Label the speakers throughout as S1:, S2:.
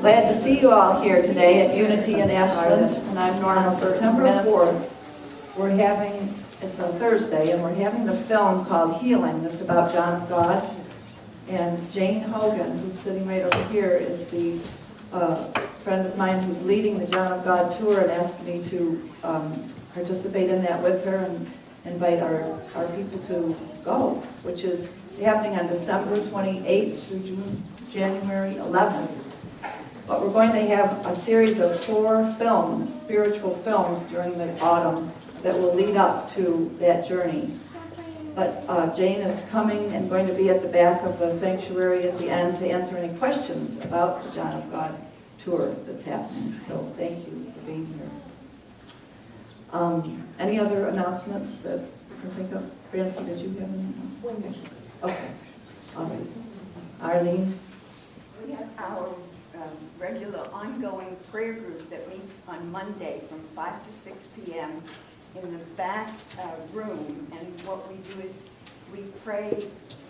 S1: Glad to see you all here today at Unity in Ashland, and I'm Norma,
S2: September
S1: minister.
S2: 4th, we're having, it's a Thursday, and we're having the film called Healing that's about John of God. And Jane Hogan, who's sitting right over here, is the friend of mine who's leading the John of God tour and asked me to participate in that with her and invite our people to go, which is happening on December 28th through January 11th. But we're going to have a series of 4 films, spiritual films, during the autumn that will lead up to that journey. But Jane is coming and going to be at the back of the sanctuary at the end to answer any questions about the John of God tour that's happening. So thank you for being here. Any other announcements that you can think of? Francie, did you have any? Okay. All right. Arlene?
S3: We have our regular ongoing prayer group that meets on Monday from 5 to 6 p.m. in the back room. And what we do is we pray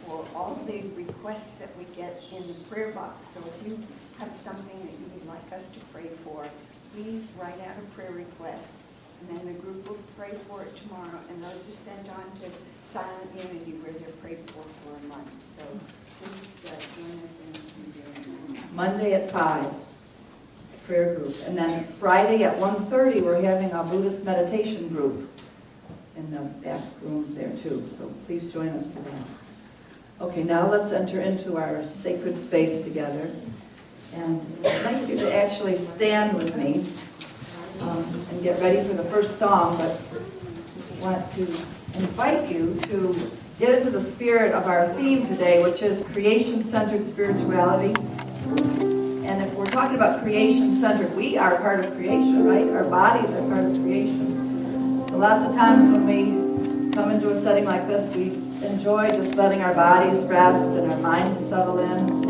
S3: for all the requests that we get in the prayer box. So if you have something that you would like us to pray for, please write out a prayer request. And then the group will pray for it tomorrow. And those are sent on to Silent Unity where they're prayed for a month. So please join us in doing that.
S2: Monday at 5, prayer group. And then Friday at 1:30, we're having a Buddhist meditation group in the back rooms there too. So please join us for that. Okay, now let's enter into our sacred space together. And I'd like you to actually stand with me and get ready for the first song, but just want to invite you to get into the spirit of our theme today, which is creation-centered spirituality. And if we're talking about creation-centered, we are part of creation, right? Our bodies are part of creation. So lots of times when we come into a setting like this, we enjoy just letting our bodies rest and our minds settle in.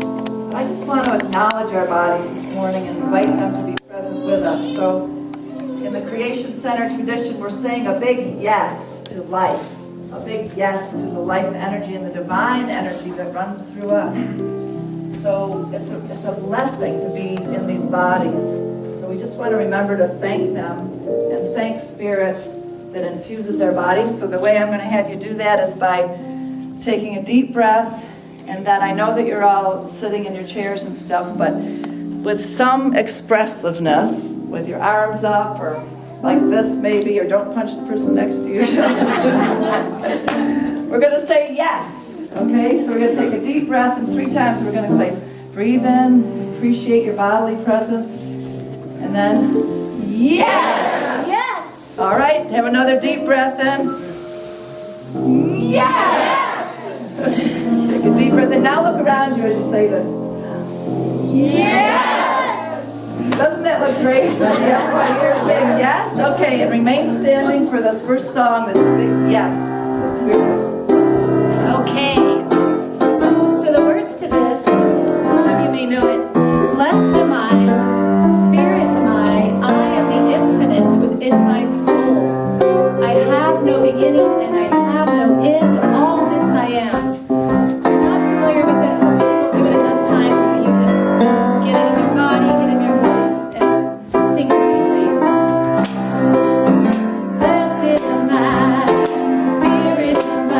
S2: But I just want to acknowledge our bodies this morning and invite them to be present with us. So in the creation-centered tradition, we're saying a big yes to life, a big yes to the life energy and the divine energy that runs through us. So it's a blessing to be in these bodies. So we just want to remember to thank them and thank Spirit that infuses our bodies. So the way I'm going to have you do that is by taking a deep breath, and then I know that you're all sitting in your chairs and stuff, but with some expressiveness, with your arms up or like this maybe, or don't punch the person next to you. We're going to say yes, okay? So we're going to take a deep breath, and 3 times we're going to say, breathe in, appreciate your bodily presence, and then yes!
S4: Yes!
S2: All right, have another deep breath in. Yes! Take a deep breath in. Now look around you as you say this. Yes! Doesn't that look great? Everybody here is saying yes? Okay, and remain standing for this first song that's a big yes.
S4: Okay. So the words to this, some of you may know it. Blessed am I, spirit am I am the infinite within my soul. I have no beginning and I have no end, all this I am. If you're not familiar with it, hopefully we'll do it enough times so you can get it in your body, get it in your voice, and sing with me, please. Blessed am I, spirit am I.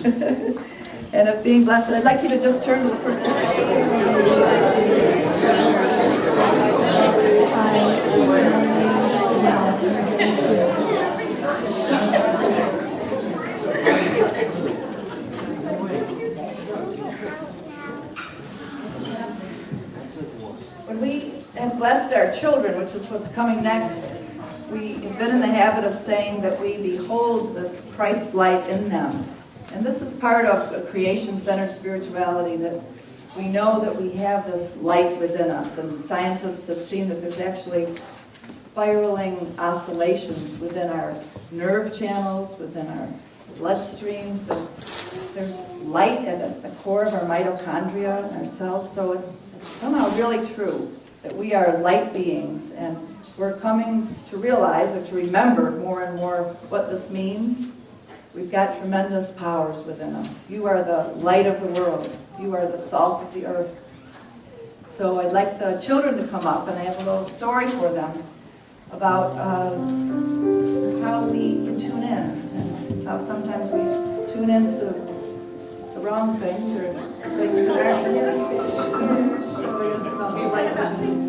S2: And of being blessed. I'd like you to just turn to the person. When we have blessed our children, which is what's coming next, we have been in the habit of saying that we behold this Christ light in them. And this is part of a creation-centered spirituality, that we know that we have this light within us. And scientists have seen that there's actually spiraling oscillations within our nerve channels, within our bloodstreams. There's light at the core of our mitochondria and our cells. So it's somehow really true that we are light beings, and we're coming to realize or to remember more and more what this means. We've got tremendous powers within us. You are the light of the world. You are the salt of the earth. So I'd like the children to come up, and I have a little story for them about how we can tune in, and how sometimes we tune into the wrong things or things that aren't showing us about the light happenings.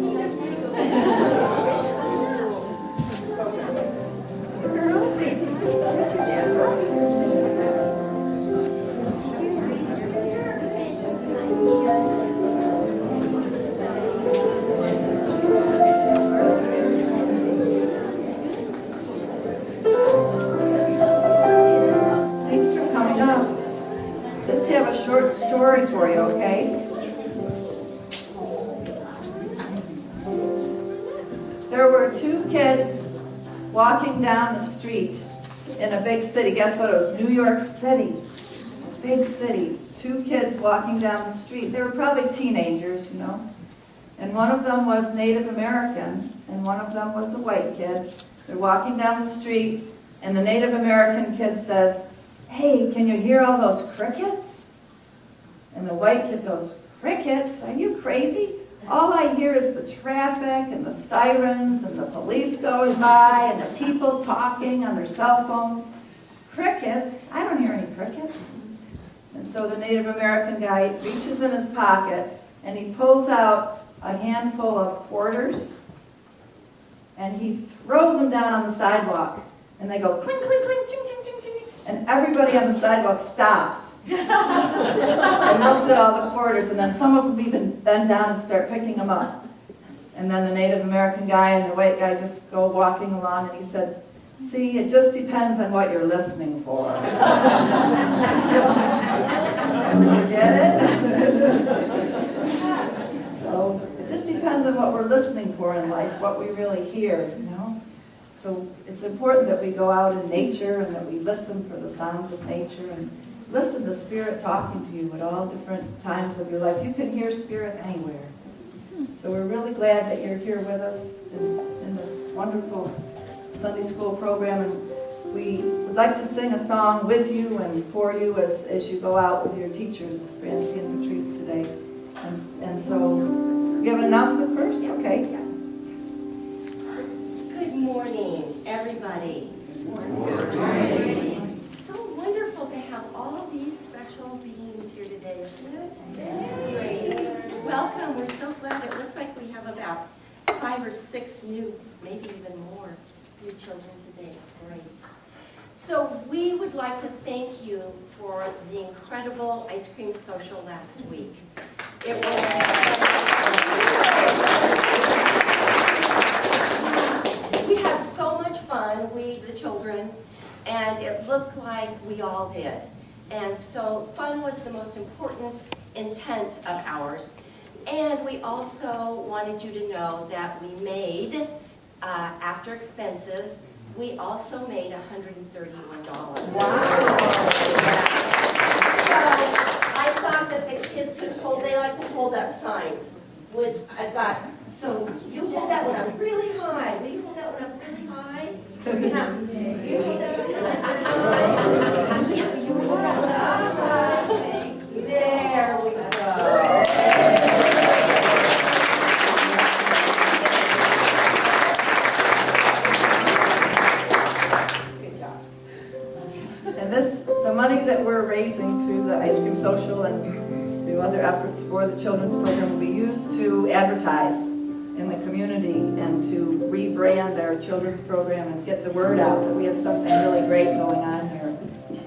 S2: Thanks for coming up. Just have a short story for you, okay? There were two kids walking down the street in a big city. Guess what? It was New York City. A big city. Two kids walking down the street. They were probably teenagers, you know. And one of them was Native American, and one of them was a white kid. They're walking down the street, and the Native American kid says, "Hey, can you hear all those crickets?" And the white kid goes, "Crickets? Are you crazy? All I hear is the traffic and the sirens and the police going by and the people talking on their cell phones. Crickets? I don't hear any crickets." And so the Native American guy reaches in his pocket and he pulls out a handful of quarters and he throws them down on the sidewalk. And they go clink, clink, clink, ching, ching, ching, ching. And everybody on the sidewalk stops and looks at all the quarters, and then some of them even bend down and start picking them up. And then the Native American guy and the white guy just go walking along, and he said, "See, it just depends on what you're listening for." You get it? So it just depends on what we're listening for in life, what we really hear, you know? So it's important that we go out in nature and that we listen for the sounds of nature and listen to Spirit talking to you at all different times of your life. You can hear Spirit anywhere. So we're really glad that you're here with us in this wonderful Sunday school program. And we would like to sing a song with you and for you as you go out with your teachers, Francie and Patrice, today. And so, you have an announcement first? Okay.
S5: Good morning, everybody. Good morning. So wonderful to have all these special beings here today, isn't it? Great. Welcome. We're so glad. It looks like we have about 5 or 6 new, maybe even more, new children today. It's great. So we would like to thank you for the incredible ice cream social last week. It was we had so much fun, we, the children, and it looked like we all did. And so fun was the most important intent of ours. And we also wanted you to know that we made, after expenses, we also made $131. Wow. So I thought that the kids could hold, they like to hold up signs. So you hold that one up really high. Will you hold that one up really high? Now, you hold that one up high. Yeah, you hold that one up high. There we go.
S2: Good job. And the the money that we're raising through the Ice Cream Social and through other efforts for the children's program will be used to advertise in the community and to rebrand our children's program and get the word out that we have something really great going on here.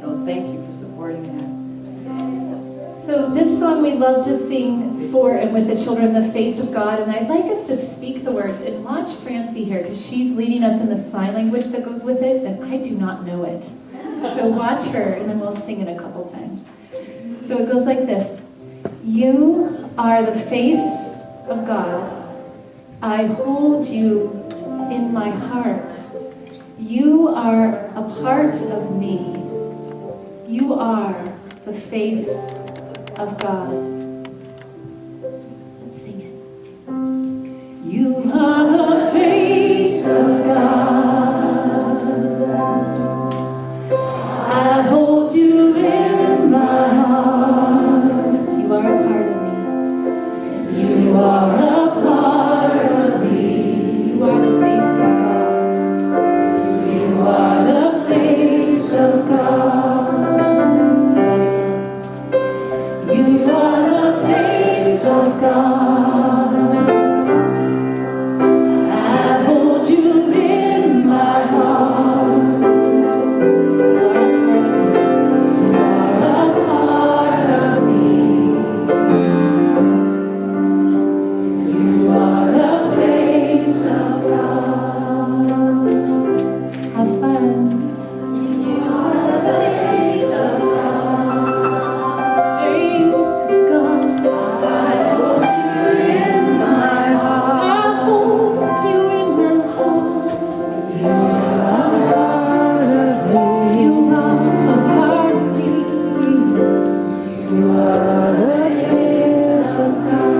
S2: So thank you for supporting that.
S4: So this song we love to sing for and with the children, The Face of God, and I'd like us to speak the words and watch Francie here because she's leading us in the sign language that goes with it, and I do not know it. So watch her and then we'll sing it a couple times. So it goes like this. You are the face of God. I hold you in my heart. You are a part of me. You are the face of God. Let's sing it. You are the face of God. I hold you in my heart. You are a part of me. You are a part of me. You are the face of God. You are the face of God. Let's do that again. You are the face of God. I hold you in my heart. You are a part of me. You are the face of God. Have fun. You are the face of God. Face of God. I hold you in my heart. I hold you in my heart. You are a part of me. You are a part of me. You are the face of God.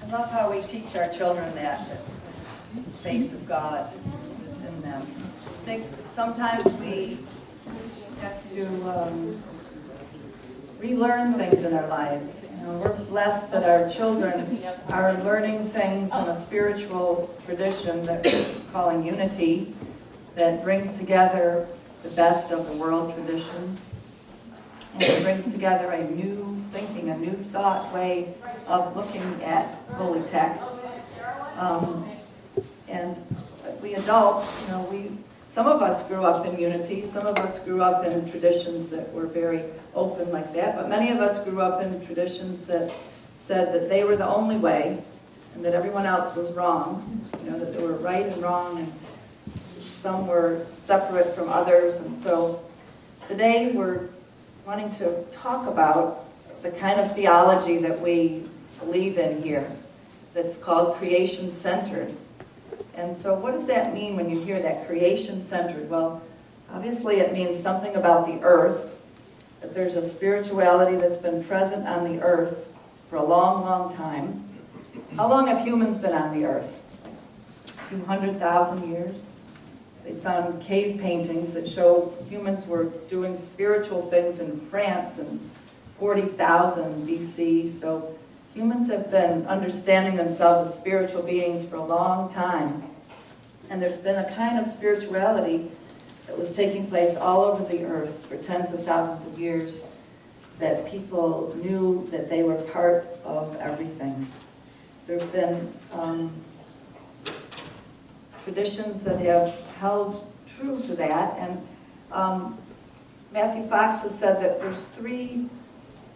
S2: I love how we teach our children that the face of God is in them. I think sometimes we have to relearn things in our lives. You know, we're blessed that our children are learning things in a spiritual tradition that we're calling unity, that brings together the best of the world traditions. And it brings together a new thinking, a new thought way of looking at holy texts. And we adults, you know, some of us grew up in unity, some of us grew up in traditions that were very open like that, but many of us grew up in traditions that said that they were the only way and that everyone else was wrong, you know, that there were right and wrong and some were separate from others. And so today we're wanting to talk about the kind of theology that we believe in here that's called creation-centered. And so what does that mean when you hear that, creation-centered? Well, obviously it means something about the earth, that there's a spirituality that's been present on the earth for a long, long time. How long have humans been on the earth? 200,000 years? They found cave paintings that show humans were doing spiritual things in France in 40,000 BC. So humans have been understanding themselves as spiritual beings for a long time. And there's been a kind of spirituality that was taking place all over the earth for tens of thousands of years, that people knew that they were part of everything. There have been traditions that have held true to that, and Matthew Fox has said that there's 3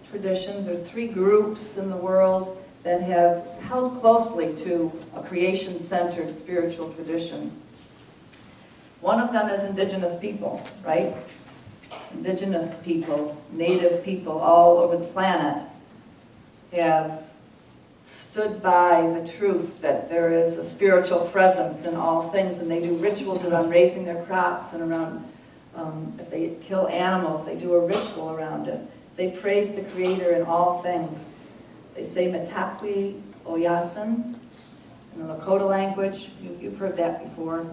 S2: traditions or 3 groups in the world that have held closely to a creation-centered spiritual tradition. One of them is indigenous people, right? Indigenous people, native people all over the planet have stood by the truth that there is a spiritual presence in all things, and they do rituals around raising their crops and around, if they kill animals, they do a ritual around it. They praise the Creator in all things. They say Metakwi Oyasin in the Lakota language. You've heard that before.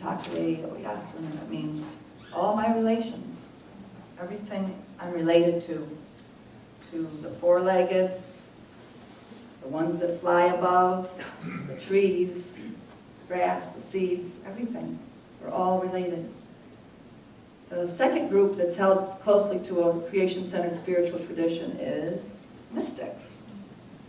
S2: Metakwi Oyasin, and it means all my relations. everything I'm related to the four-leggeds, the ones that fly above, the trees, the grass, the seeds, everything. We're all related. The second group that's held closely to a creation-centered spiritual tradition is mystics.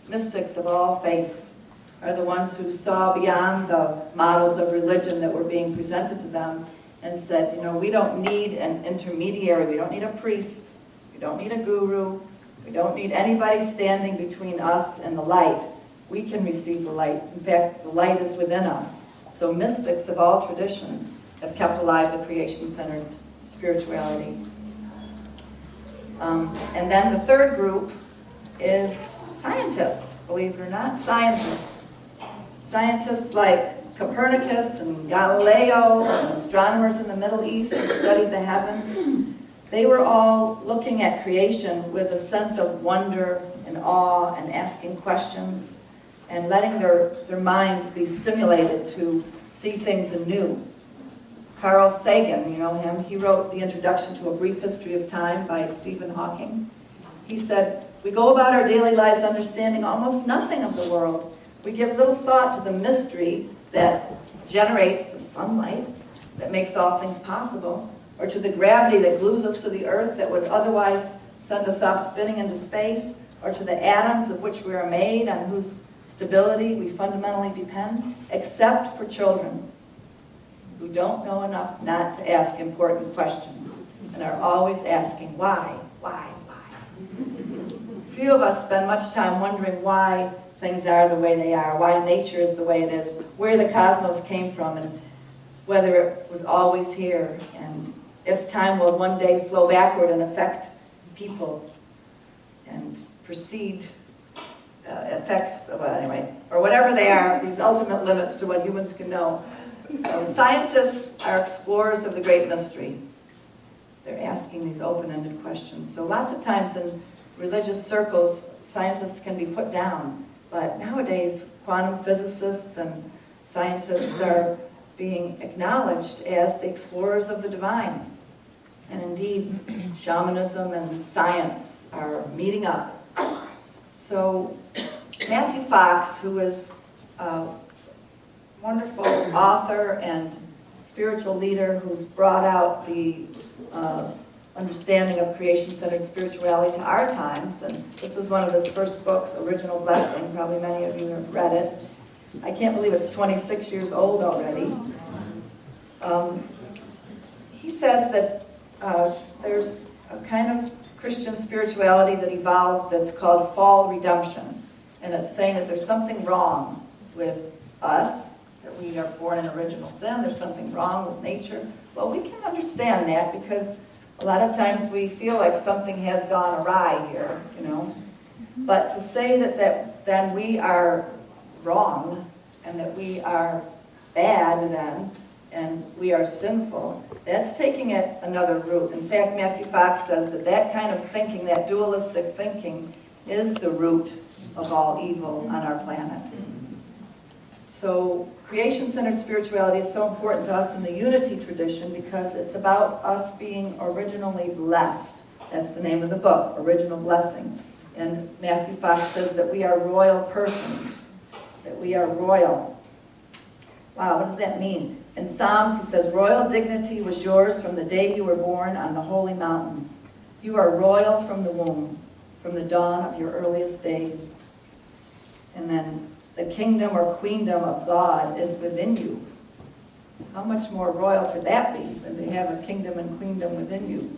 S2: Mystics of all faiths are the ones who saw beyond the models of religion that were being presented to them and said, you know, we don't need an intermediary, we don't need a priest, we don't need a guru, we don't need anybody standing between us and the light. We can receive the light. In fact, the light is within us. So mystics of all traditions have kept alive the creation-centered spirituality. And then the third group is scientists, believe it or not, scientists. Scientists like Copernicus and Galileo and astronomers in the Middle East who studied the heavens. They were all looking at creation with a sense of wonder and awe and asking questions and letting their minds be stimulated to see things anew. Carl Sagan, you know him, he wrote the introduction to A Brief History of Time by Stephen Hawking. He said, we go about our daily lives understanding almost nothing of the world. We give little thought to the mystery that generates the sunlight that makes all things possible, or to the gravity that glues us to the earth that would otherwise send us off spinning into space, or to the atoms of which we are made, on whose stability we fundamentally depend, except for children who don't know enough not to ask important questions and are always asking, why? Few of us spend much time wondering why things are the way they are, why nature is the way it is, where the cosmos came from, and whether it was always here, and if time will one day flow backward and affect people and precede effects, well, anyway, or whatever they are, these ultimate limits to what humans can know. So scientists are explorers of the great mystery. They're asking these open-ended questions. So lots of times in religious circles, scientists can be put down. But nowadays, quantum physicists and scientists are being acknowledged as the explorers of the divine. And indeed, shamanism and science are meeting up. So Matthew Fox, who is a wonderful author and spiritual leader who's brought out the understanding of creation-centered spirituality to our times, and this was one of his first books, Original Blessing. Probably many of you have read it. I can't believe it's 26 years old already. He says that there's a kind of Christian spirituality that evolved that's called fall redemption. And it's saying that there's something wrong with us, that we are born in original sin, there's something wrong with nature. Well, we can understand that because a lot of times we feel like something has gone awry here, you know. But to say that then we are wrong and that we are bad then and we are sinful, that's taking it another route. In fact, Matthew Fox says that that kind of thinking, that dualistic thinking, is the root of all evil on our planet. So creation-centered spirituality is so important to us in the Unity tradition because it's about us being originally blessed. That's the name of the book, Original Blessing. And Matthew Fox says that we are royal persons, that we are royal. Wow, what does that mean? In Psalms, he says, royal dignity was yours from the day you were born on the holy mountains. You are royal from the womb, from the dawn of your earliest days. And then the kingdom or queendom of God is within you. How much more royal could that be than to have a kingdom and queendom within you?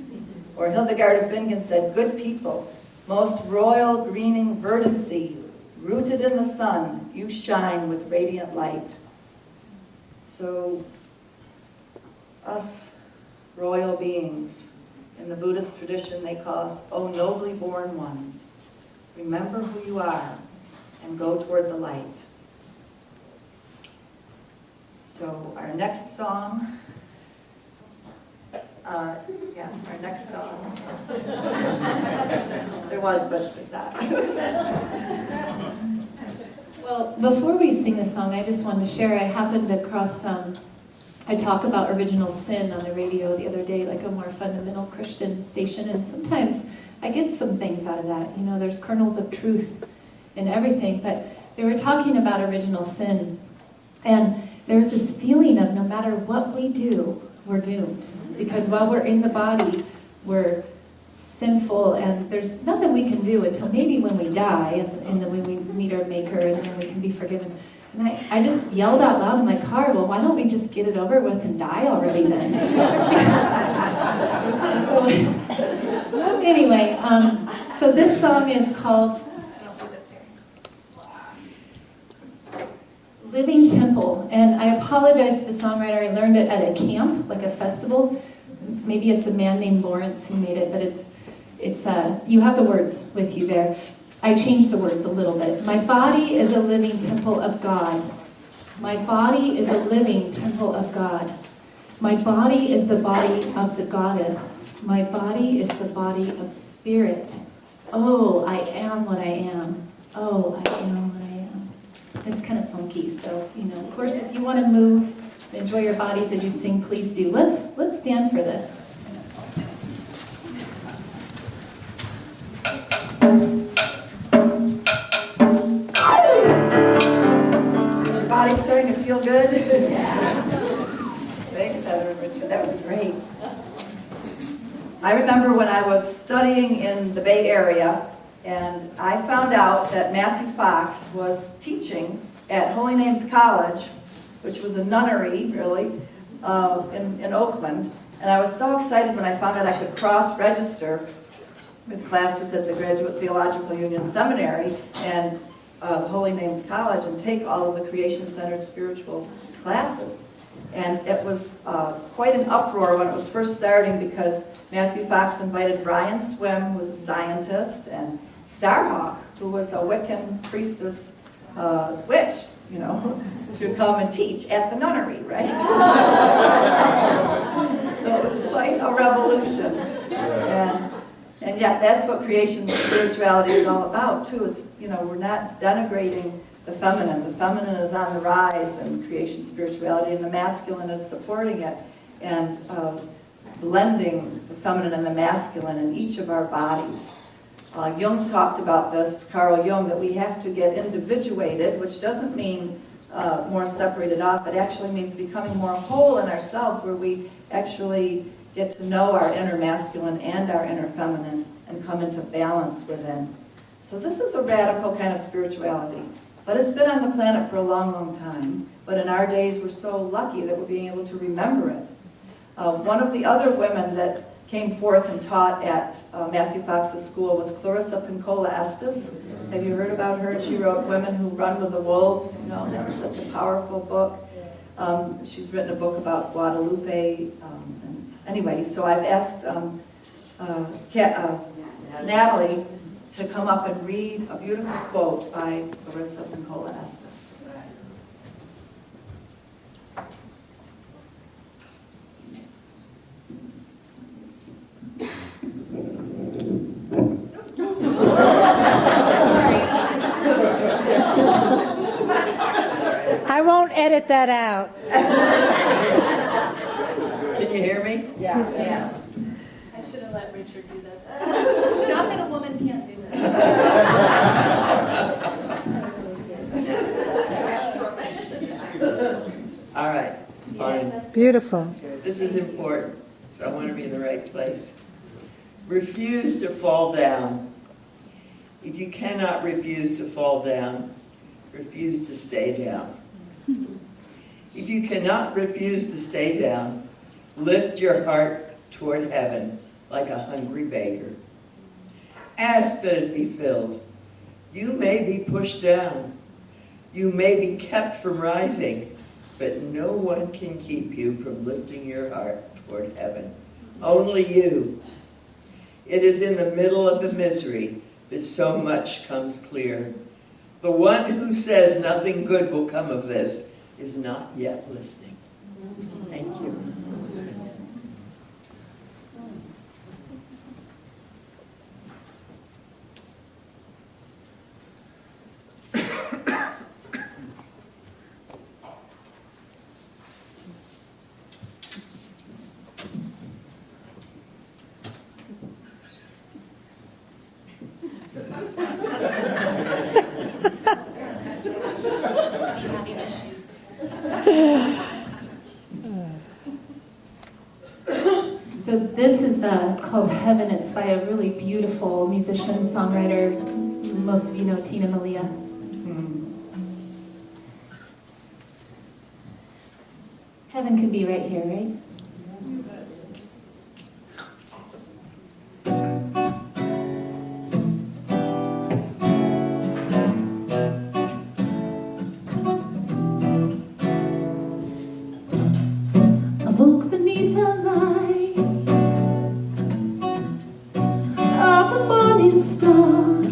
S2: Or Hildegard of Bingen said, good people, most royal greening verdancy, rooted in the sun, you shine with radiant light. So, us royal beings, in the Buddhist tradition they call us, oh nobly born ones, remember who you are and go toward the light. So our next song, our next song, there was, but there's not.
S4: Well, before we sing the song, I just wanted to share, I happened across I talk about original sin on the radio the other day, like a more fundamental Christian station, and sometimes I get some things out of that. You know, there's kernels of truth in everything, but they were talking about original sin, and there's this feeling of no matter what we do, we're doomed. Because while we're in the body, we're sinful, and there's nothing we can do until maybe when we die, and then when we meet our Maker, and then we can be forgiven. And I just yelled out loud in my car, well, why don't we just get it over with and die already then? So, anyway, so this song is called Living Temple. And I apologize to the songwriter. I learned it at a camp, like a festival. Maybe it's a man named Lawrence who made it, but it's you have the words with you there. I changed the words a little bit. My body is a living temple of God. My body is a living temple of God. My body is the body of the goddess. My body is the body of spirit. Oh, I am what I am. Oh, I am what I am. It's kind of funky, so, of course, if you want to move, enjoy your bodies as you sing, please do. Let's stand for this.
S2: Everybody's starting to feel good? Thanks, Heather and Richard. That was great. I remember when I was studying in the Bay Area, and I found out that Matthew Fox was teaching at Holy Names College, which was a nunnery, really, in Oakland. And I was so excited when I found out I could cross-register with classes at the Graduate Theological Union Seminary and Holy Names College and take all of the creation-centered spiritual classes. And it was quite an uproar when it was first starting because Matthew Fox invited Brian Swim, who was a scientist, and Starhawk, who was a Wiccan priestess witch, to come and teach at the nunnery, right? So it was quite a revolution. And yet that's what creation spirituality is all about, too. It's, we're not denigrating the feminine. The feminine is on the rise in creation spirituality, and the masculine is supporting it and blending the feminine and the masculine in each of our bodies. Jung talked about this, Carl Jung, that we have to get individuated, which doesn't mean more separated off. It actually means becoming more whole in ourselves, where we actually get to know our inner masculine and our inner feminine and come into balance within. So this is a radical kind of spirituality. But it's been on the planet for a long, long time. But in our days, we're so lucky that we're being able to remember it. One of the other women that came forth and taught at Matthew Fox's school was Clarissa Pinkola Estes. Have you heard about her? She wrote Women Who Run with the Wolves. That was such a powerful book. She's written a book about Guadalupe. Anyway, so I've asked Natalie to come up and read a beautiful quote by Clarissa Pinkola Estes.
S6: I won't edit that out.
S2: Can you hear me?
S4: Yeah. I should have let Richard do this. Not that a woman can't do this.
S7: All right, fine.
S6: Beautiful.
S7: This is important, so I want to be in the right place. Refuse to fall down. If you cannot refuse to fall down, refuse to stay down. If you cannot refuse to stay down, lift your heart toward heaven like a hungry beggar. Ask that it be filled. You may be pushed down. You may be kept from rising, but no one can keep you from lifting your heart toward heaven. Only you. It is in the middle of the misery that so much comes clear. The one who says nothing good will come of this is not yet listening. Thank you.
S4: So this is called Heaven. It's by a really beautiful musician, songwriter. Most of you know Tina Malia. Heaven could be right here, right? I woke beneath the light of the morning star,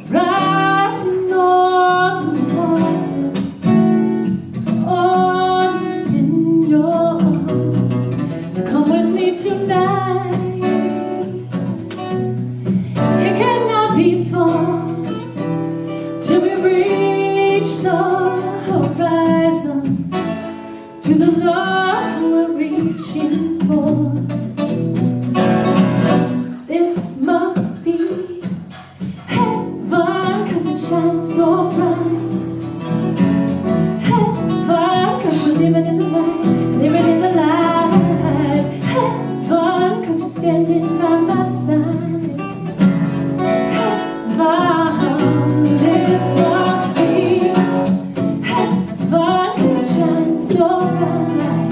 S4: rising on the water, honest in your arms. So come with me tonight. It cannot be far till we reach the horizon, to the love we're reaching for. This must be heaven, 'cause it shines so bright. Heaven, 'cause we're living in the light, living in the light. Heaven, 'cause you're standing by my side. Heaven, this must be heaven, 'cause it shines so bright.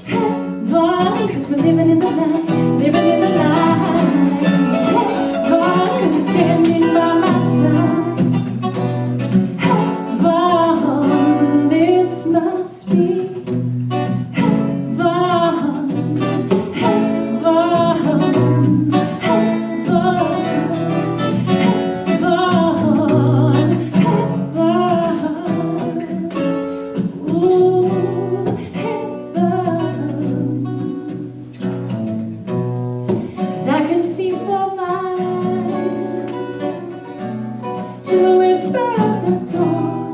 S4: Heaven, 'cause we're living in the light, living in the light. Heaven, 'cause you're standing by my side. Heaven, this must be heaven, heaven, heaven, heaven, heaven. Ooh, heaven. 'Cause I can see from miles to the whisper of the dawn,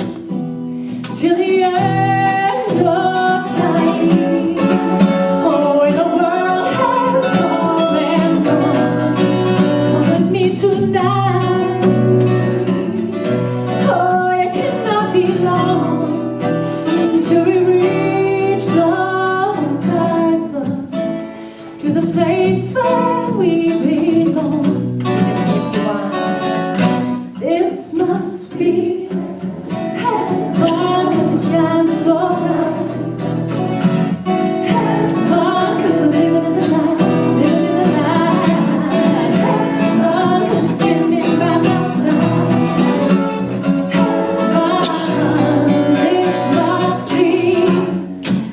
S4: till the end of time. Oh, when the world has come and gone, come with me tonight. Oh, it cannot be long until we reach the horizon, to the place where we belong. If you want, this must be heaven, 'cause it shines so bright. Heaven, 'cause we're living in the light, living in the light. Heaven, 'cause you're standing by my side. Heaven, this must be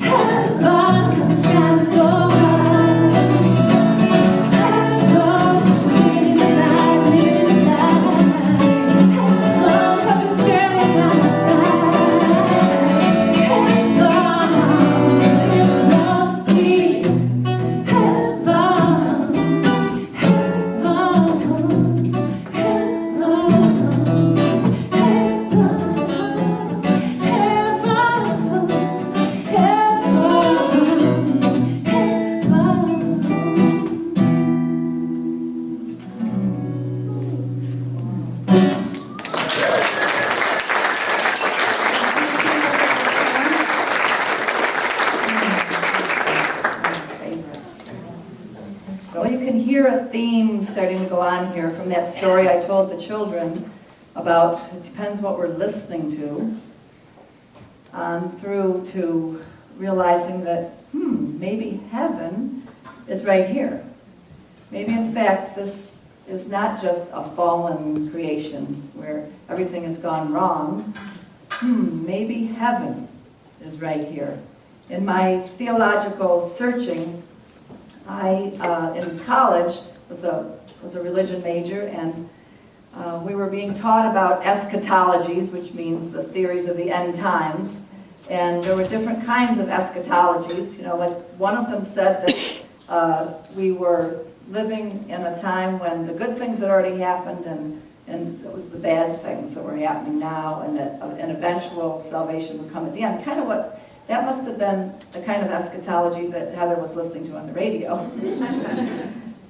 S4: heaven, 'cause it shines so bright. Heaven, living in the light, living in the light. Heaven, 'cause you're standing by my side. Heaven, this must be heaven,
S2: So you can hear a theme starting to go on here from that story I told the children about, it depends what we're listening to, on through to realizing that, maybe heaven is right here. Maybe in fact this is not just a fallen creation where everything has gone wrong. Maybe heaven is right here. In my theological searching, I, in college, was a religion major, and we were being taught about eschatologies, which means the theories of the end times. And there were different kinds of eschatologies. You know, like one of them said that we were living in a time when the good things had already happened, and it was the bad things that were happening now, and that an eventual salvation would come at the end. Kind of what, that must have been the kind of eschatology that Heather was listening to on the radio.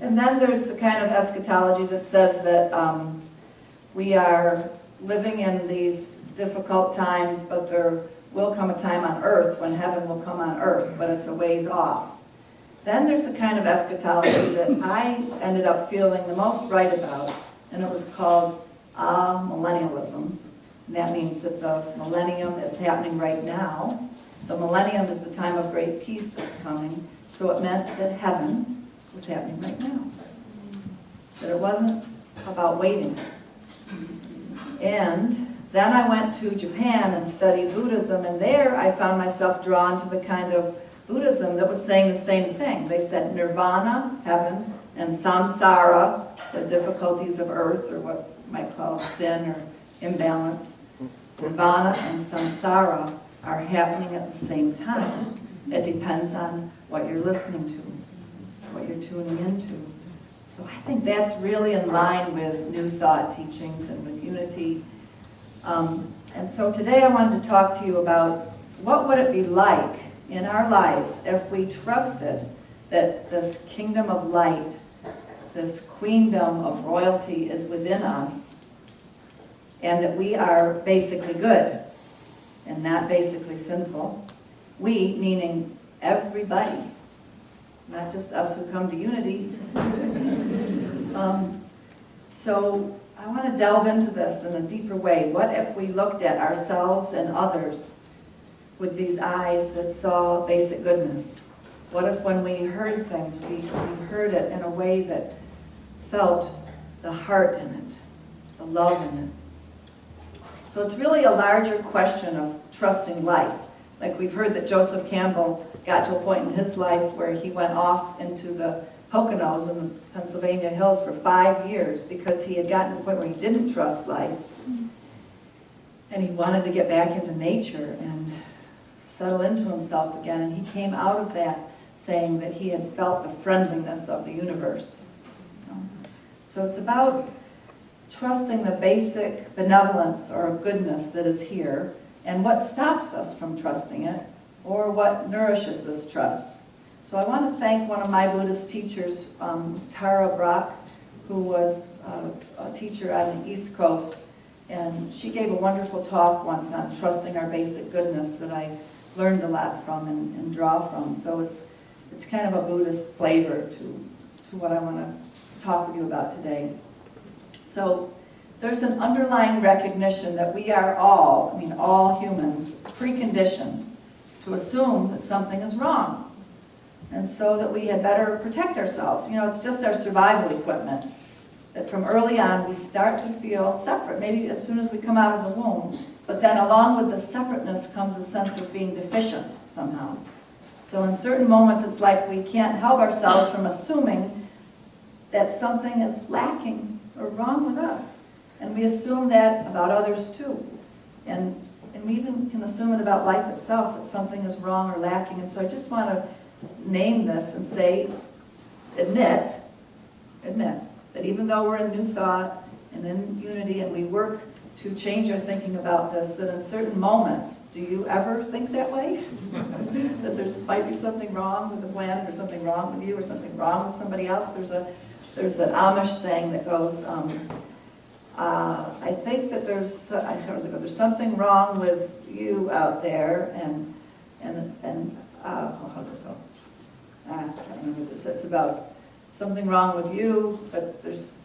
S2: And then there's the kind of eschatology that says that we are living in these difficult times, but there will come a time on earth when heaven will come on earth, but it's a ways off. Then there's the kind of eschatology that I ended up feeling the most right about, and it was called millennialism. And that means that the millennium is happening right now. The millennium is the time of great peace that's coming. So it meant that heaven was happening right now. That it wasn't about waiting. And then I went to Japan and studied Buddhism, and there I found myself drawn to the kind of Buddhism that was saying the same thing. They said nirvana, heaven, and samsara, the difficulties of earth, or what you might call sin or imbalance. Nirvana and samsara are happening at the same time. It depends on what you're listening to, what you're tuning into. So I think that's really in line with New Thought teachings and with unity. And so today I wanted to talk to you about what would it be like in our lives if we trusted that this kingdom of light, this queendom of royalty is within us, and that we are basically good and not basically sinful. We, meaning everybody, not just us who come to unity. So I want to delve into this in a deeper way. What if we looked at ourselves and others with these eyes that saw basic goodness? What if when we heard things, we heard it in a way that felt the heart in it, the love in it? So it's really a larger question of trusting life. Like we've heard that Joseph Campbell got to a point in his life where he went off into the Poconos in the Pennsylvania hills for 5 years because he had gotten to the point where he didn't trust life. And he wanted to get back into nature and settle into himself again. And he came out of that saying that he had felt the friendliness of the universe. So it's about trusting the basic benevolence or goodness that is here, and what stops us from trusting it, or what nourishes this trust. So I want to thank one of my Buddhist teachers, Tara Brach, who was a teacher on the East Coast, and she gave a wonderful talk once on trusting our basic goodness that I learned a lot from and draw from. So it's kind of a Buddhist flavor to what I want to talk with you about today. So there's an underlying recognition that we are all humans, preconditioned to assume that something is wrong. And so that we had better protect ourselves. It's just our survival equipment. That from early on we start to feel separate, maybe as soon as we come out of the womb. But then along with the separateness comes a sense of being deficient somehow. So in certain moments it's like we can't help ourselves from assuming that something is lacking or wrong with us. And we assume that about others too. And we even can assume it about life itself, that something is wrong or lacking. And so I just want to name this and say, admit that even though we're in New Thought and in unity and we work to change our thinking about this, that in certain moments, do you ever think that way? That there might be something wrong with the planet, or something wrong with you, or something wrong with somebody else? There's an Amish saying that goes, I think that there's something wrong with you out there, and how does it go? I can't remember this. It's about something wrong with you, but there's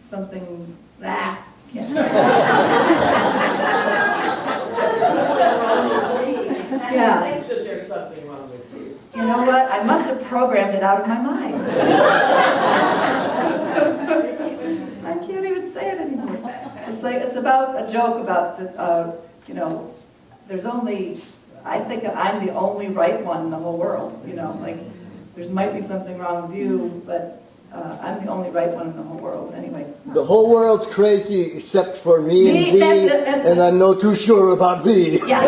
S2: something, can't yeah.
S8: I think that there's something wrong with you.
S2: You know what? I must have programmed it out of my mind. I can't even say it anymore. It's about a joke about there's only, I think I'm the only right one in the whole world. There might be something wrong with you, but I'm the only right one in the whole world. Anyway.
S9: The whole world's crazy except for me and thee,
S2: that's it.
S9: I'm not too sure about thee.
S2: Yeah.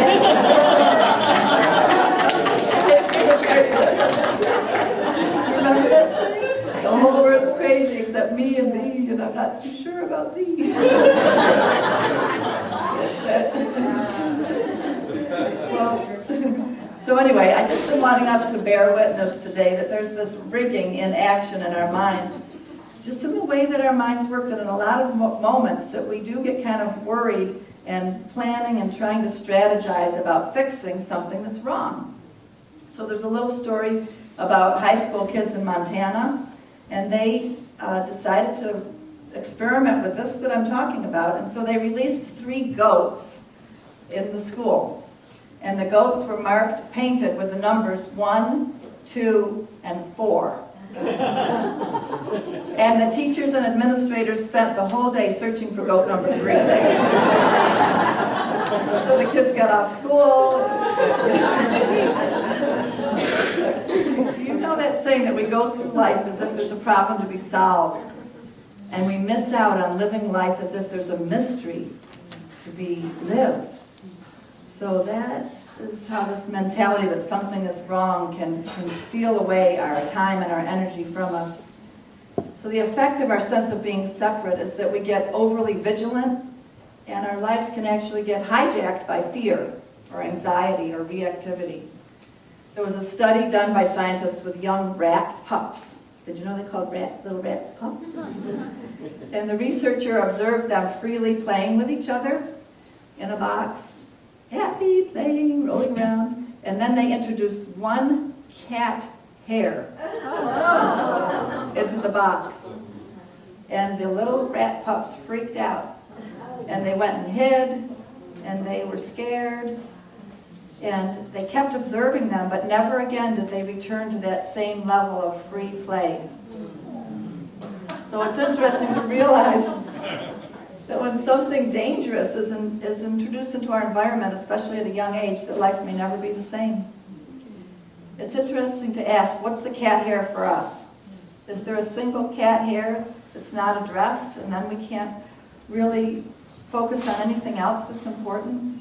S2: Remember that saying? The whole world's crazy except me and thee, and I'm not too sure about thee. That's it. Well, so anyway, I just been wanting us to bear witness today that there's this rigging in action in our minds, just in the way that our minds work, that in a lot of moments that we do get kind of worried and planning and trying to strategize about fixing something that's wrong. So there's a little story about high school kids in Montana, and they decided to experiment with this that I'm talking about, and so they released 3 goats in the school. And the goats were marked, painted with the numbers 1, 2, and 4. And the teachers and administrators spent the whole day searching for goat number 3. So the kids got off school. You know that saying that we go through life as if there's a problem to be solved, and we miss out on living life as if there's a mystery to be lived. So that is how this mentality that something is wrong can steal away our time and our energy from us. So the effect of our sense of being separate is that we get overly vigilant, and our lives can actually get hijacked by fear or anxiety or reactivity. There was a study done by scientists with young rat pups. Did you know they called little rats pups? And the researcher observed them freely playing with each other in a box, happy, playing, rolling around, and then they introduced 1 cat hair into the box. And the little rat pups freaked out, and they went and hid, and they were scared, and they kept observing them, but never again did they return to that same level of free play. So it's interesting to realize that when something dangerous is introduced into our environment, especially at a young age, that life may never be the same. It's interesting to ask, what's the cat hair for us? Is there a single cat hair that's not addressed, and then we can't really focus on anything else that's important?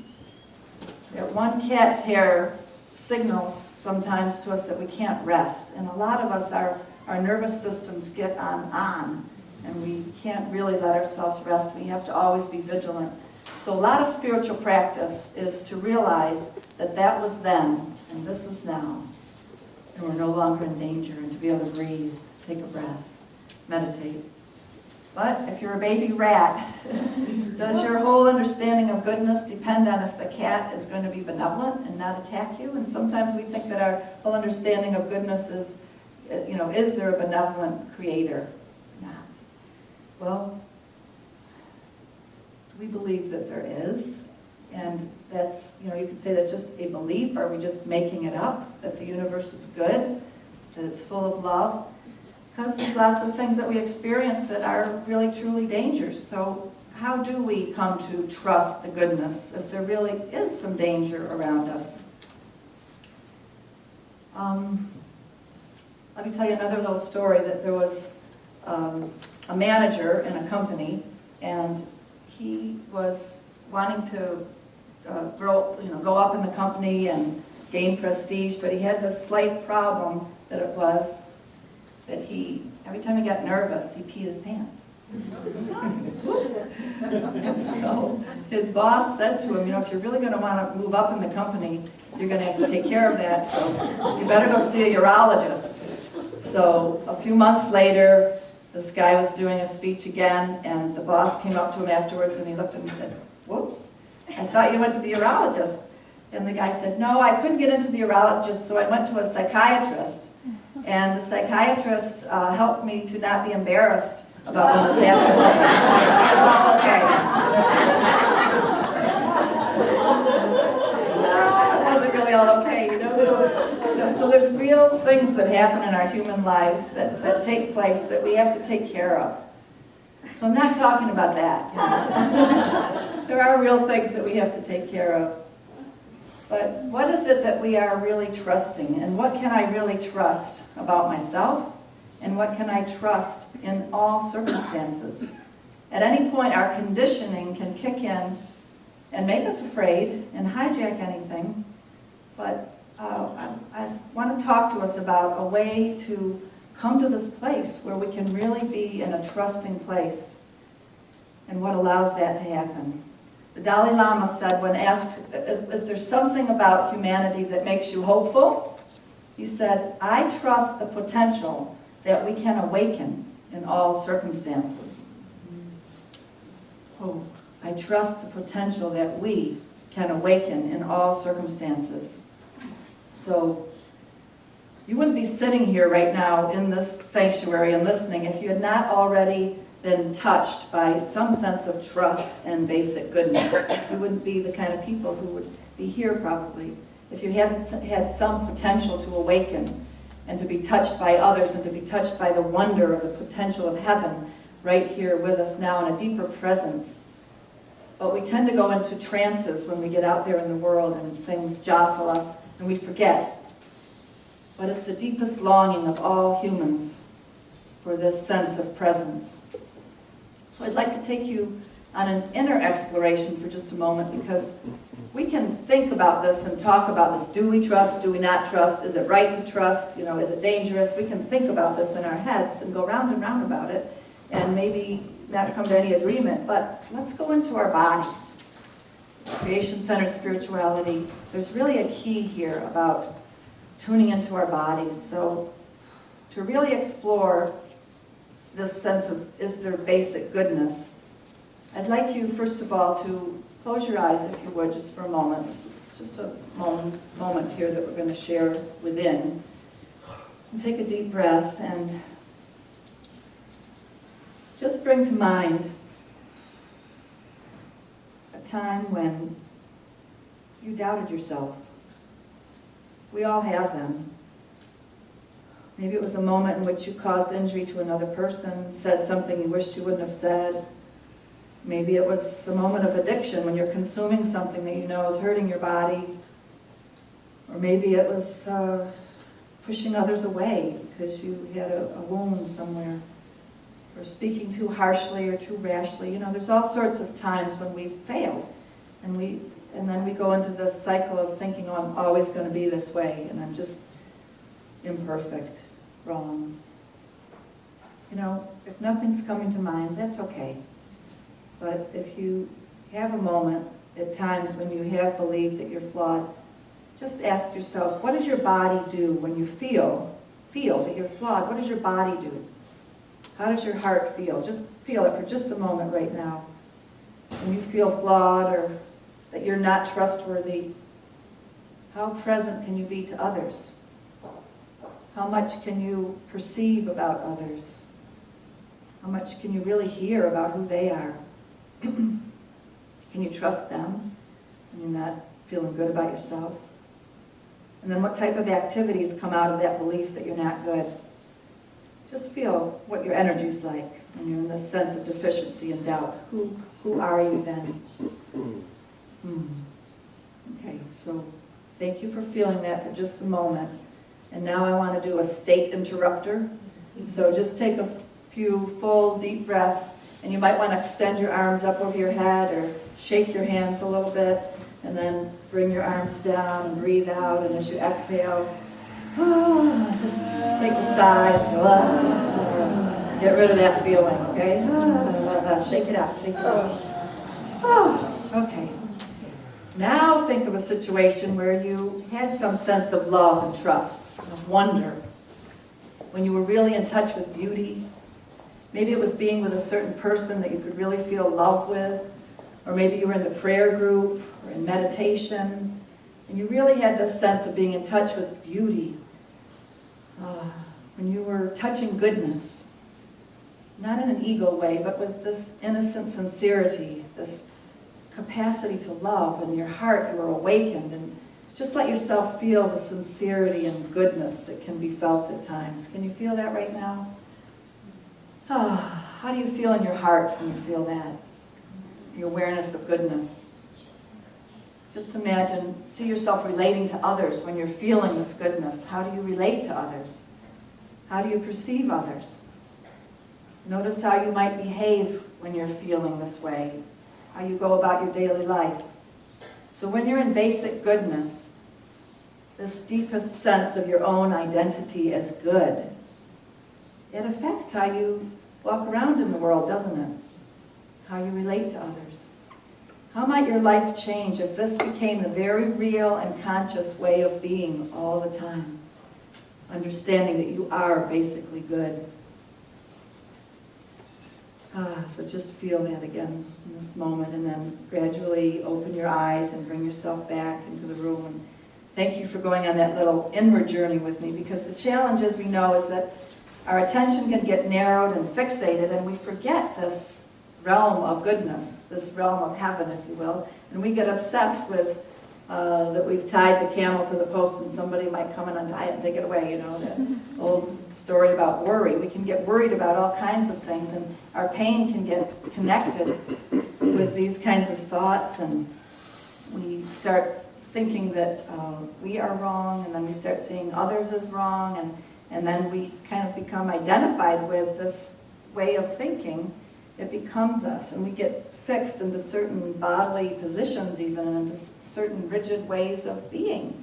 S2: That 1 cat's hair signals sometimes to us that we can't rest, and a lot of us, our nervous systems get on, and we can't really let ourselves rest. We have to always be vigilant. So a lot of spiritual practice is to realize that that was then, and this is now, and we're no longer in danger, and to be able to breathe, take a breath, meditate. But if you're a baby rat, does your whole understanding of goodness depend on if the cat is going to be benevolent and not attack you? And sometimes we think that our whole understanding of goodness is, is there a benevolent creator? Not. Well, we believe that there is, and that's, you can say that's just a belief. Are we just making it up, that the universe is good, that it's full of love? Because there's lots of things that we experience that are really, truly dangerous. So how do we come to trust the goodness if there really is some danger around us? Let me tell you another little story, that there was a manager in a company, and he was wanting to go up in the company and gain prestige, but he had this slight problem that every time he got nervous, he peed his pants. So his boss said to him, if you're really going to want to move up in the company, you're going to have to take care of that, so you better go see a urologist. So a few months later, this guy was doing a speech again, and the boss came up to him afterwards, and he looked at him and said, "Whoops, I thought you went to the urologist." And the guy said, "No, I couldn't get into the urologist, so I went to a psychiatrist. And the psychiatrist helped me to not be embarrassed about when this happens to me. It's all okay." It wasn't really all okay, So there's real things that happen in our human lives that take place that we have to take care of. So I'm not talking about that. There are real things that we have to take care of. But what is it that we are really trusting? And what can I really trust about myself? And what can I trust in all circumstances? At any point, our conditioning can kick in and make us afraid and hijack anything. But I want to talk to us about a way to come to this place where we can really be in a trusting place, and what allows that to happen. The Dalai Lama said, when asked, is there something about humanity that makes you hopeful? He said, "I trust the potential that we can awaken in all circumstances." Oh, I trust the potential that we can awaken in all circumstances. So, You wouldn't be sitting here right now in this sanctuary and listening if you had not already been touched by some sense of trust and basic goodness. You wouldn't be the kind of people who would be here probably if you hadn't had some potential to awaken and to be touched by others and to be touched by the wonder of the potential of heaven right here with us now in a deeper presence. But we tend to go into trances when we get out there in the world and things jostle us and we forget. But it's the deepest longing of all humans for this sense of presence. So I'd like to take you on an inner exploration for just a moment, because we can think about this and talk about this. Do we trust? Do we not trust? Is it right to trust? You know, is it dangerous? We can think about this in our heads and go round and round about it and maybe not come to any agreement. But let's go into our bodies. Creation-centered spirituality. There's really a key here about tuning into our bodies. So to really explore this sense of, is there basic goodness, I'd like you, first of all, to close your eyes, if you would, just for a moment. It's just a moment here that we're going to share within. And take a deep breath and just bring to mind a time when you doubted yourself. We all have them. Maybe it was a moment in which you caused injury to another person, said something you wished you wouldn't have said. Maybe it was a moment of addiction when you're consuming something that you know is hurting your body. Or maybe it was pushing others away because you had a wound somewhere. Or speaking too harshly or too rashly. You know, there's all sorts of times when we fail. And then we go into this cycle of thinking, oh, I'm always going to be this way, and I'm just imperfect, wrong. You know, if nothing's coming to mind, that's okay. But if you have a moment at times when you have believed that you're flawed, just ask yourself, what does your body do when you feel that you're flawed? What does your body do? How does your heart feel? Just feel it for just a moment right now. When you feel flawed or that you're not trustworthy, how present can you be to others? How much can you perceive about others? How much can you really hear about who they are? Can you trust them when you're not feeling good about yourself? And then what type of activities come out of that belief that you're not good? Just feel what your energy's like when you're in this sense of deficiency and doubt. Who are you then? Okay, so thank you for feeling that for just a moment. And now I want to do a state interrupter. So just take a few full deep breaths, and you might want to extend your arms up over your head or shake your hands a little bit, and then bring your arms down and breathe out. And as you exhale, just take a sigh and get rid of that feeling, okay? Shake it out, shake it out. Okay. Now think of a situation where you had some sense of love and trust, of wonder, when you were really in touch with beauty. Maybe it was being with a certain person that you could really feel love with, or maybe you were in the prayer group or in meditation, and you really had this sense of being in touch with beauty, when you were touching goodness, not in an ego way, but with this innocent sincerity, this capacity to love, and your heart, you were awakened, and just let yourself feel the sincerity and goodness that can be felt at times. Can you feel that right now? How do you feel in your heart when you feel that? The awareness of goodness. Just imagine, see yourself relating to others when you're feeling this goodness. How do you relate to others? How do you perceive others? Notice how you might behave when you're feeling this way, how you go about your daily life. So when you're in basic goodness, this deepest sense of your own identity as good, it affects how you walk around in the world, doesn't it? How you relate to others. How might your life change if this became the very real and conscious way of being all the time? Understanding that you are basically good. So just feel that again in this moment, and then gradually open your eyes and bring yourself back into the room. And thank you for going on that little inward journey with me, because the challenge, as we know, is that our attention can get narrowed and fixated, and we forget this realm of goodness, this realm of heaven, if you will, and we get obsessed with that we've tied the camel to the post and somebody might come and untie it and take it away, you know, that old story about worry. We can get worried about all kinds of things, and our pain can get connected with these kinds of thoughts, and we start thinking that we are wrong, and then we start seeing others as wrong, and then we kind of become identified with this way of thinking. It becomes us, and we get fixed into certain bodily positions even, and into certain rigid ways of being.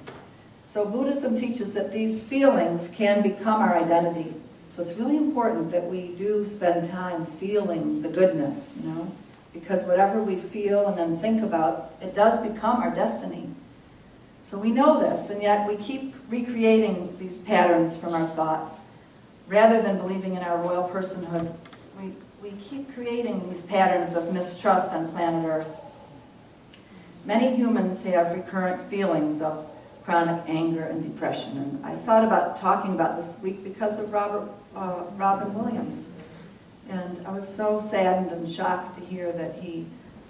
S2: So Buddhism teaches that these feelings can become our identity. So it's really important that we do spend time feeling the goodness, you know, because whatever we feel and then think about, it does become our destiny. So we know this, and yet we keep recreating these patterns from our thoughts. Rather than believing in our royal personhood, we keep creating these patterns of mistrust on planet Earth. Many humans have recurrent feelings of chronic anger and depression, and I thought about talking about this week because of Robin Williams. And I was so saddened and shocked to hear that he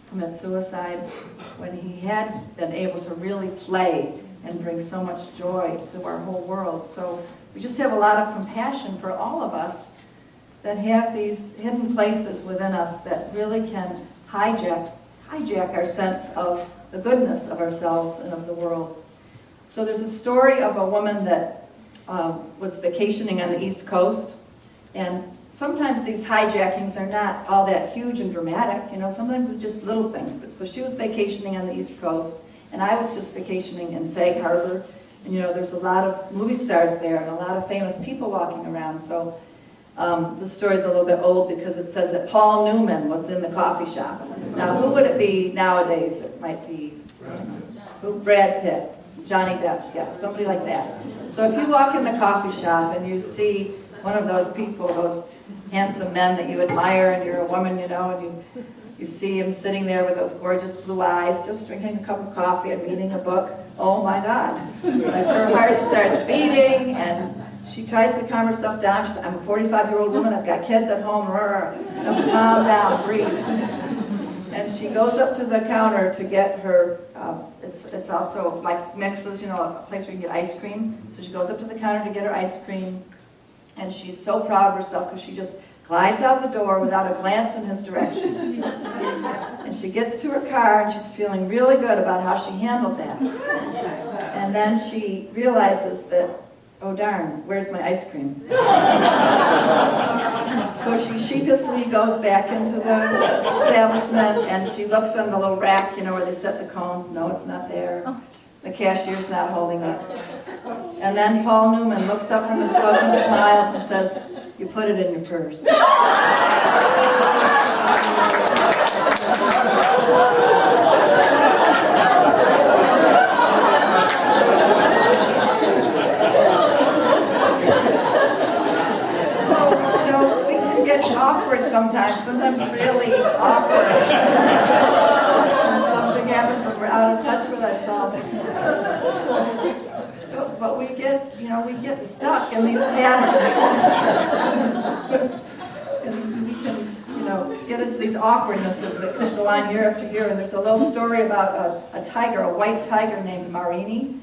S2: committed suicide when he had been able to really play and bring so much joy to our whole world. So we just have a lot of compassion for all of us that have these hidden places within us that really can hijack our sense of the goodness of ourselves and of the world. So there's a story of a woman that was vacationing on the East Coast, and sometimes these hijackings are not all that huge and dramatic, you know, sometimes it's just little things. But so she was vacationing on the East Coast, and I was just vacationing in Sag Harbor, and you know, there's a lot of movie stars there and a lot of famous people walking around. So the story's a little bit old because it says that Paul Newman was in the coffee shop. Now, who would it be nowadays? It might be Brad Pitt, Johnny Depp, yeah, somebody like that. So if you walk in the coffee shop and you see one of those people, those handsome men that you admire, and you're a woman, you know, and you see him sitting there with those gorgeous blue eyes, just drinking a cup of coffee and reading a book, oh my God. Like her heart starts beating, and she tries to calm herself down. She says, I'm a 45-year-old woman, I've got kids at home, calm down, breathe. And she goes up to the counter to get her, it's also like Mixes, you know, a place where you can get ice cream. So she goes up to the counter to get her ice cream, and she's so proud of herself because she just glides out the door without a glance in his direction. And she gets to her car, and she's feeling really good about how she handled that. And then she realizes that, oh darn, where's my ice cream? So she sheepishly goes back into the establishment, and she looks on the little rack, you know, where they set the cones. No, it's not there. The cashier's not holding it. And then Paul Newman looks up from his book and smiles and says, you put it in your purse. Awkward sometimes really awkward. And something happens when we're out of touch with ourselves. But we get stuck in these patterns. And we can, get into these awkwardnesses that can go on year after year. And there's a little story about a tiger, a white tiger named Marini.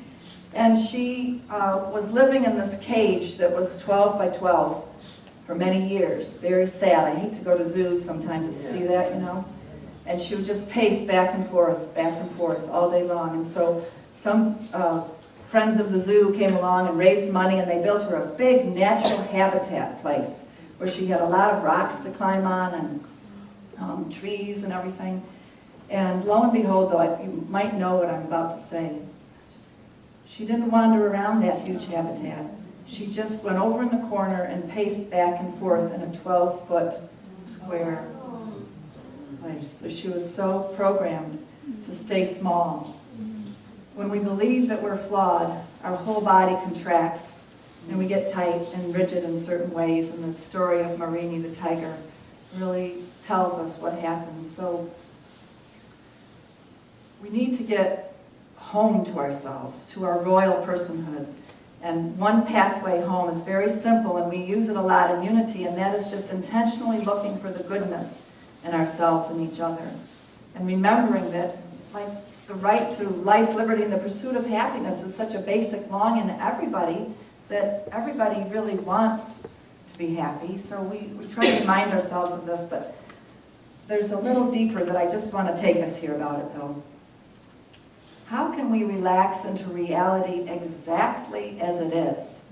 S2: And she was living in this cage that was 12 by 12. For many years. Very sad. I hate to go to zoos sometimes to see that, you know. And she would just pace back and forth all day long. And so some friends of the zoo came along and raised money, and they built her a big natural habitat place where she had a lot of rocks to climb on and trees and everything. And lo and behold, though, you might know what I'm about to say, she didn't wander around that huge habitat. She just went over in the corner and paced back and forth in a 12-foot square place. So she was so programmed to stay small. When we believe that we're flawed, our whole body contracts and we get tight and rigid in certain ways. And the story of Marini the tiger really tells us what happens. So we need to get home to ourselves, to our royal personhood. And one pathway home is very simple, and we use it a lot in Unity, and that is just intentionally looking for the goodness in ourselves and each other. And remembering that, like, the right to life, liberty, and the pursuit of happiness is such a basic longing in everybody, that everybody really wants to be happy. So we try to remind ourselves of this, but there's a little deeper that I just want to take us here about it, though. How can we relax into reality exactly as it is?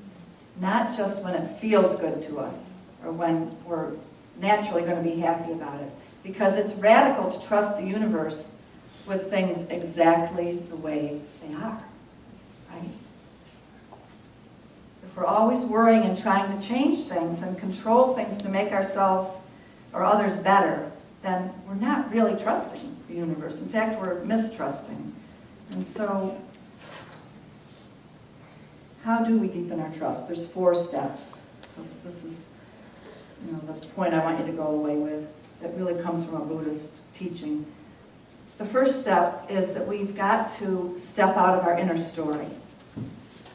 S2: Not just when it feels good to us or when we're naturally going to be happy about it. Because it's radical to trust the universe with things exactly the way they are, right? If we're always worrying and trying to change things and control things to make ourselves or others better, then we're not really trusting the universe. In fact, we're mistrusting. And so, how do we deepen our trust? There's 4 steps. So this is, the point I want you to go away with that really comes from a Buddhist teaching. The first step is that we've got to step out of our inner story.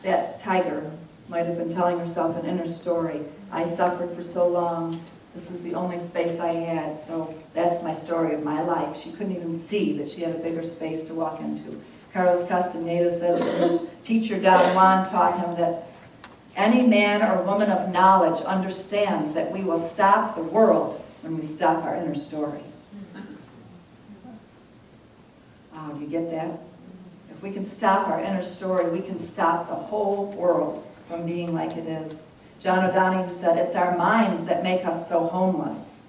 S2: That tiger might have been telling herself an inner story. I suffered for so long. This is the only space I had, so that's my story of my life. She couldn't even see that she had a bigger space to walk into. Carlos Castaneda says that his teacher Don Juan taught him that any man or woman of knowledge understands that we will stop the world when we stop our inner story. Wow, do you get that? If we can stop our inner story, we can stop the whole world from being like it is. John O'Donohue said, it's our minds that make us so homeless.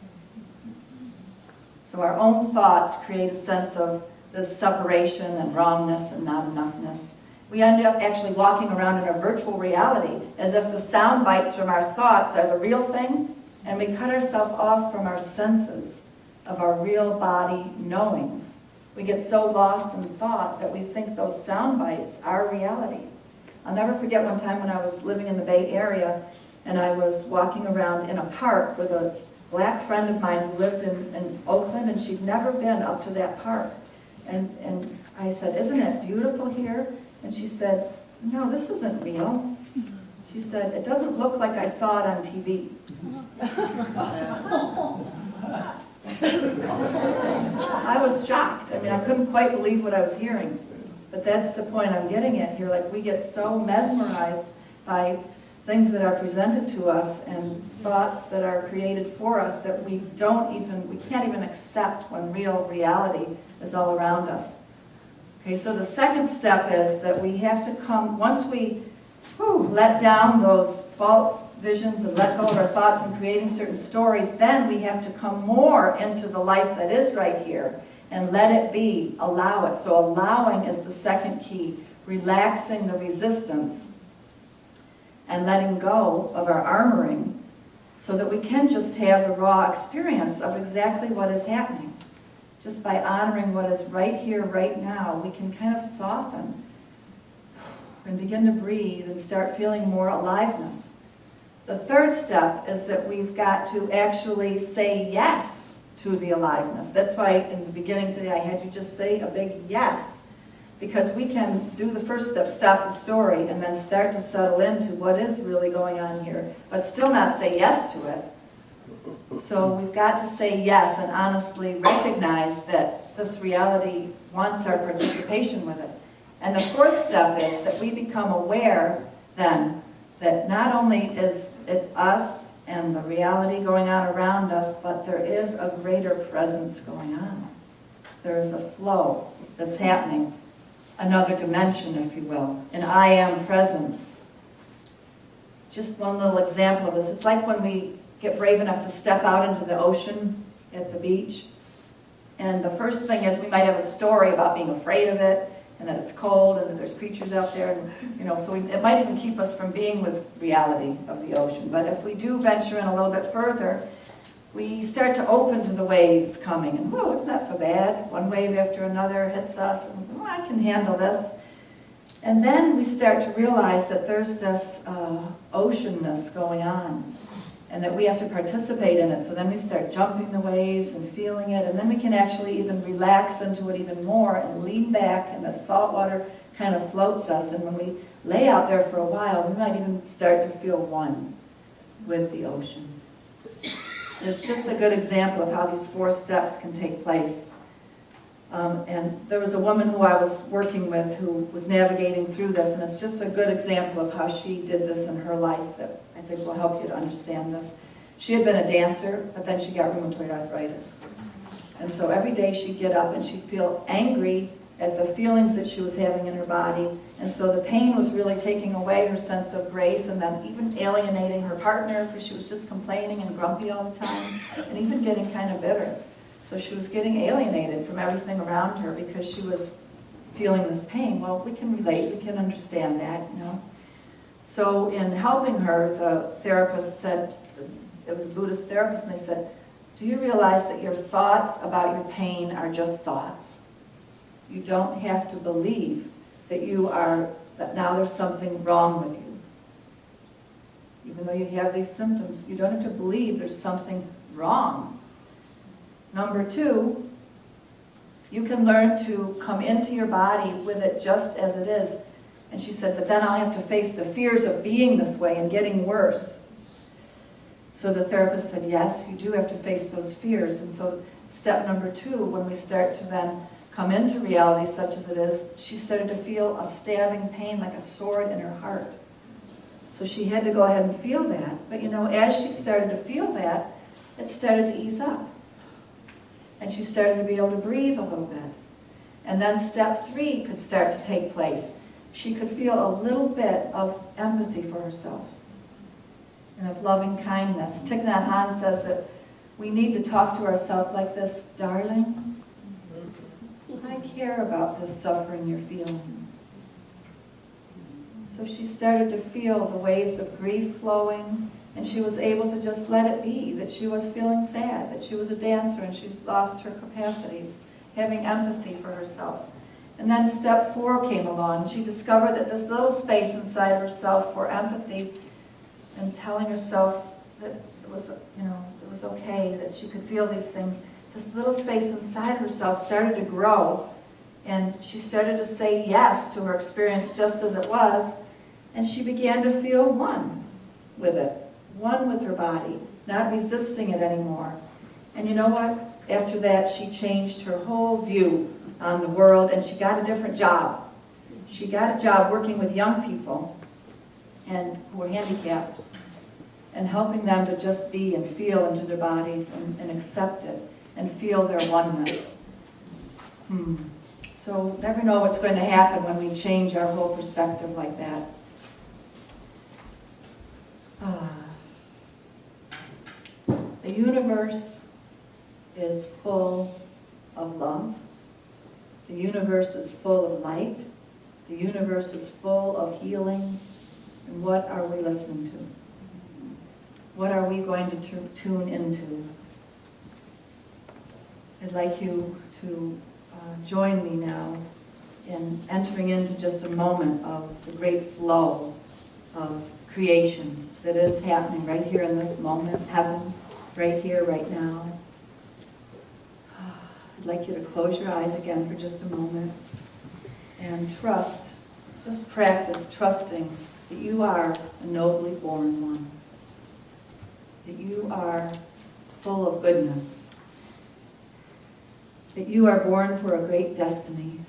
S2: So our own thoughts create a sense of this separation and wrongness and not enoughness. We end up actually walking around in a virtual reality as if the sound bites from our thoughts are the real thing, and we cut ourselves off from our senses of our real body knowings. We get so lost in thought that we think those sound bites are reality. I'll never forget one time when I was living in the Bay Area and I was walking around in a park with a black friend of mine who lived in Oakland, and she'd never been up to that park. And I said, isn't it beautiful here? And she said, no, this isn't real. She said, it doesn't look like I saw it on TV. I was shocked. I mean, I couldn't quite believe what I was hearing. But that's the point I'm getting at here. Like, we get so mesmerized by things that are presented to us and thoughts that are created for us that we can't even accept when real reality is all around us. Okay, so the second step is that we have to come, once we let down those false visions and let go of our thoughts and creating certain stories, then we have to come more into the life that is right here and let it be, allow it. So allowing is the second key, relaxing the resistance and letting go of our armoring so that we can just have the raw experience of exactly what is happening. Just by honoring what is right here, right now, we can kind of soften and begin to breathe and start feeling more aliveness. The third step is that we've got to actually say yes to the aliveness. That's why in the beginning today I had you just say a big yes, because we can do the first step, stop the story, and then start to settle into what is really going on here, but still not say yes to it. So we've got to say yes and honestly recognize that this reality wants our participation with it. And the fourth step is that we become aware then that not only is it us and the reality going on around us, but there is a greater presence going on. There is a flow that's happening, another dimension, if you will, an I am presence. Just one little example of this. It's like when we get brave enough to step out into the ocean at the beach. And the first thing is we might have a story about being afraid of it, and that it's cold, and that there's creatures out there, and, so it might even keep us from being with reality of the ocean. But if we do venture in a little bit further, we start to open to the waves coming, and whoa, it's not so bad. One wave after another hits us, and I can handle this. And then we start to realize that there's this oceanness going on, and that we have to participate in it. So then we start jumping the waves and feeling it, and then we can actually even relax into it even more and lean back in the saltwater kind of floats us. And when we lay out there for a while, we might even start to feel one with the ocean. And it's just a good example of how these 4 steps can take place. And there was a woman who I was working with who was navigating through this, and it's just a good example of how she did this in her life that I think will help you to understand this. She had been a dancer, but then she got rheumatoid arthritis. And so every day she'd get up and she'd feel angry at the feelings that she was having in her body. And so the pain was really taking away her sense of grace and then even alienating her partner because she was just complaining and grumpy all the time and even getting kind of bitter. So she was getting alienated from everything around her because she was feeling this pain. Well, we can relate, we can understand that, you know. So in helping her, the therapist said, it was a Buddhist therapist, and they said, do you realize that your thoughts about your pain are just thoughts? You don't have to believe that that now there's something wrong with you. Even though you have these symptoms, you don't have to believe there's something wrong. Number 2, you can learn to come into your body with it just as it is. And she said, but then I'll have to face the fears of being this way and getting worse. So the therapist said, yes, you do have to face those fears. And so step number 2, when we start to then come into reality such as it is, she started to feel a stabbing pain like a sword in her heart. So she had to go ahead and feel that. But you know, as she started to feel that, it started to ease up. And she started to be able to breathe a little bit. And then step 3 could start to take place. She could feel a little bit of empathy for herself and of loving kindness. Thich Nhat Hanh says that we need to talk to ourselves like this, darling, I care about this suffering you're feeling. So she started to feel the waves of grief flowing, and she was able to just let it be, that she was feeling sad, that she was a dancer and she's lost her capacities, having empathy for herself. And then step 4 came along. She discovered that this little space inside herself for empathy and telling herself that it was, you know, it was okay, that she could feel these things. This little space inside herself started to grow, and she started to say yes to her experience just as it was, and she began to feel one with it, one with her body, not resisting it anymore. And you know what? After that, she changed her whole view on the world, and she got a different job. She got a job working with young people and who were handicapped and helping them to just be and feel into their bodies and accept it and feel their oneness. So never know what's going to happen when we change our whole perspective like that. The universe is full of love. The universe is full of light. The universe is full of healing. And what are we listening to? What are we going to tune into? I'd like you to join me now in entering into just a moment of the great flow of creation that is happening right here in this moment, heaven, right here, right now. I'd like you to close your eyes again for just a moment and trust, just practice trusting that you are a nobly born one, that you are full of goodness, that you are born for a great destiny,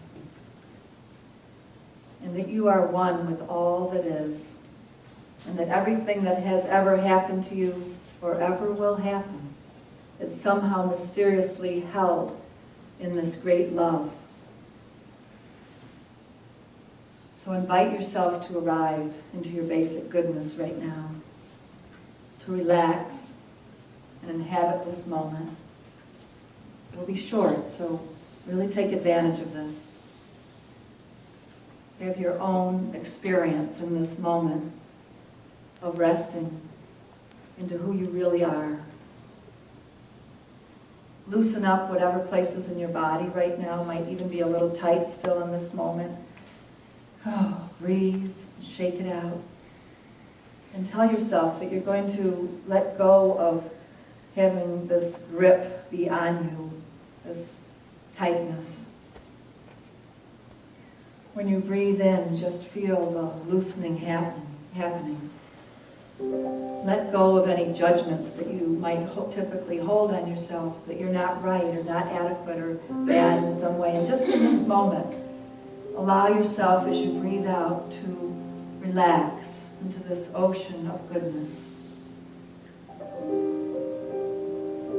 S2: and that you are one with all that is, and that everything that has ever happened to you or ever will happen is somehow mysteriously held in this great love. So invite yourself to arrive into your basic goodness right now, to relax and inhabit this moment. It will be short, so really take advantage of this. Have your own experience in this moment of resting into who you really are. Loosen up whatever places in your body right now might even be a little tight still in this moment. Oh, breathe, shake it out. And tell yourself that you're going to let go of having this grip be on you, this tightness. When you breathe in, just feel the loosening happening. Let go of any judgments that you might typically hold on yourself, that you're not right or not adequate or bad in some way. And just in this moment, allow yourself as you breathe out to relax into this ocean of goodness.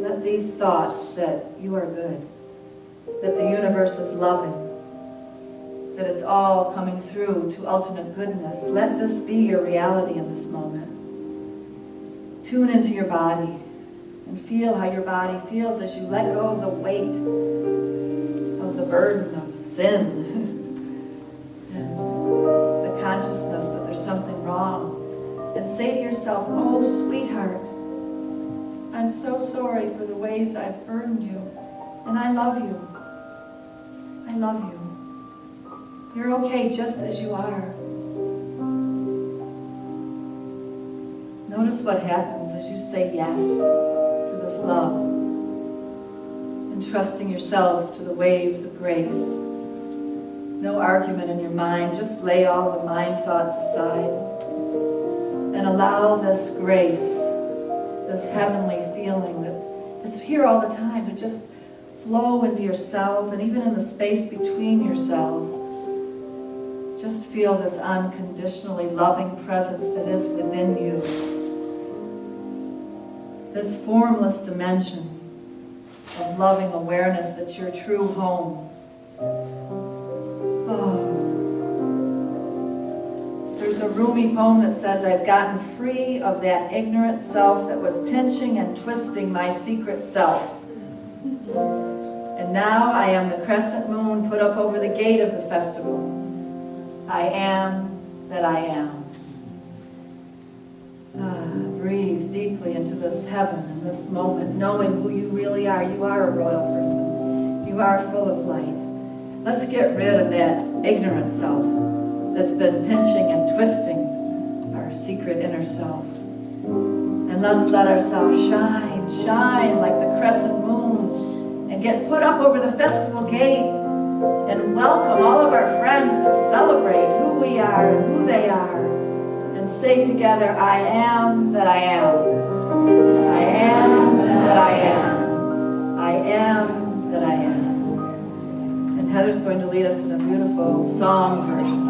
S2: Let these thoughts that you are good, that the universe is loving, that it's all coming through to ultimate goodness, let this be your reality in this moment. Tune into your body and feel how your body feels as you let go of the weight of the burden of sin and the consciousness that there's something wrong. And say to yourself, oh, sweetheart, I'm so sorry for the ways I've burdened you, and I love you. I love you. You're okay just as you are. Notice what happens as you say yes to this love, entrusting yourself to the waves of grace. No argument in your mind, just lay all the mind thoughts aside and allow this grace, this heavenly feeling that's here all the time, to just flow into your cells and even in the space between your cells. Just feel this unconditionally loving presence that is within you. This formless dimension of loving awareness that's your true home. Oh. There's a Rumi poem that says, I've gotten free of that ignorant self that was pinching and twisting my secret self. And now I am the crescent moon put up over the gate of the festival. I am that I am. Breathe deeply into this heaven in this moment, knowing who you really are. You are a royal person. You are full of light. Let's get rid of that ignorant self that's been pinching and twisting our secret inner self. And let's let ourselves shine like the crescent moon and get put up over the festival gate and welcome all of our friends to celebrate who we are and who they are. And say together, I am that I am. I am that I am. I am that I am. And Heather's going to lead us in a beautiful song version.